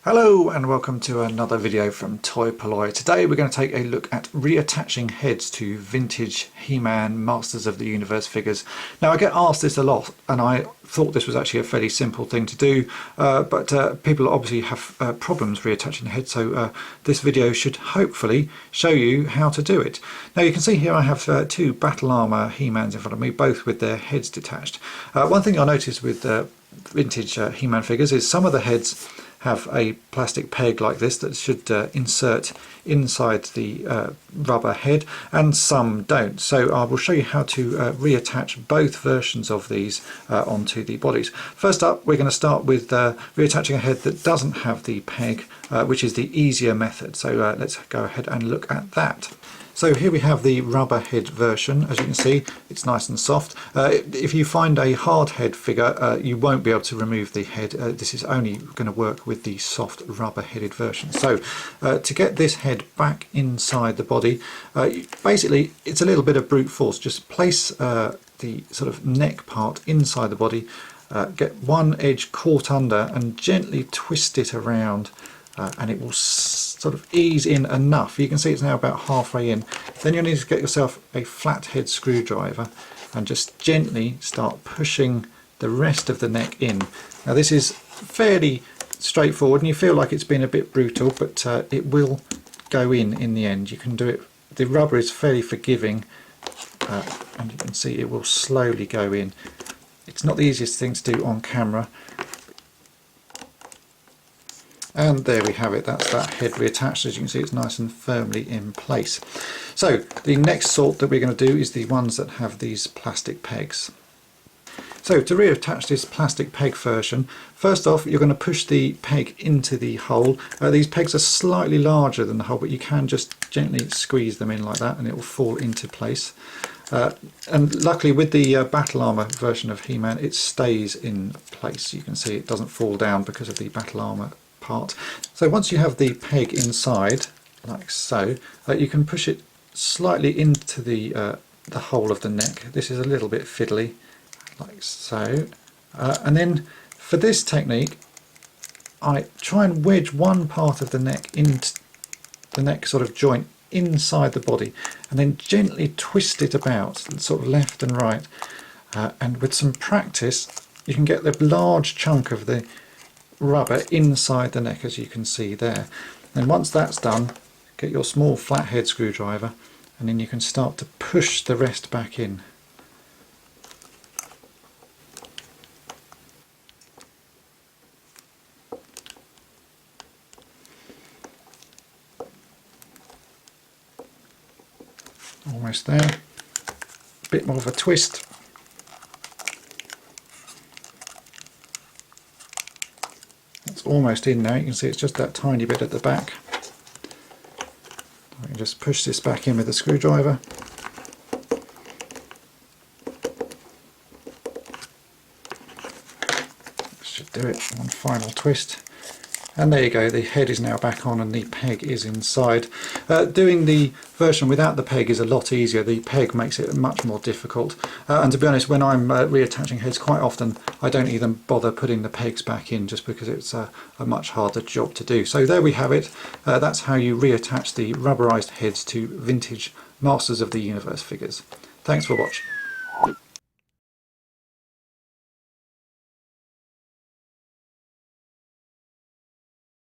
Hello and welcome to another video from toy-polloi. Today we're going to take a look at reattaching heads to vintage He-Man Masters of the Universe figures. Now I get asked this a lot and I thought this was actually a fairly simple thing to do, but people obviously have problems reattaching the head, so this video should hopefully show you how to do it. Now you can see here I have two battle armour He-Mans in front of me, both with their heads detached. One thing I noticed with vintage He-Man figures is some of the heads have a plastic peg like this that should insert inside the rubber head, and some don't. So I will show you how to reattach both versions of these onto the bodies. First up, we're going to start with reattaching a head that doesn't have the peg, which is the easier method. So let's go ahead and look at that. So here we have the rubber head version. As you can see, it's nice and soft. If you find a hard head figure, you won't be able to remove the head. This is only going to work with the soft rubber headed version. So to get this head back inside the body, basically it's a little bit of brute force. Just place the sort of neck part inside the body, get one edge caught under and gently twist it around, and it will sort of ease in enough. You can see it's now about halfway in. Then you'll need to get yourself a flathead screwdriver and just gently start pushing the rest of the neck in. Now this is fairly straightforward and you feel like it's been a bit brutal, but it will go in the end. You can do it. The rubber is fairly forgiving, and you can see it will slowly go in. It's not the easiest thing to do on camera. And there we have it, that's that head reattached. As you can see, it's nice and firmly in place. So the next sort that we're going to do is the ones that have these plastic pegs. So to reattach this plastic peg version, first off you're going to push the peg into the hole. These pegs are slightly larger than the hole, but you can just gently squeeze them in like that and it will fall into place. And luckily with the battle armour version of He-Man, it stays in place. You can see it doesn't fall down because of the battle armour part. So once you have the peg inside like so, you can push it slightly into the hole of the neck. This is a little bit fiddly like so, and then for this technique I try and wedge one part of the neck into the neck sort of joint inside the body and then gently twist it about sort of left and right, and with some practice you can get the large chunk of the rubber inside the neck, as you can see there. And once that's done, get your small flathead screwdriver and then you can start to push the rest back in. Almost there. A bit more of a twist. It's almost in now. You can see it's just that tiny bit at the back. I can just push this back in with the screwdriver. Should do it. One final twist. And there you go, the head is now back on and the peg is inside. Doing the version without the peg is a lot easier. The peg makes it much more difficult. And to be honest, when I'm reattaching heads, quite often I don't even bother putting the pegs back in just because it's a much harder job to do. So there we have it. That's how you reattach the rubberized heads to vintage Masters of the Universe figures. Thanks for watching.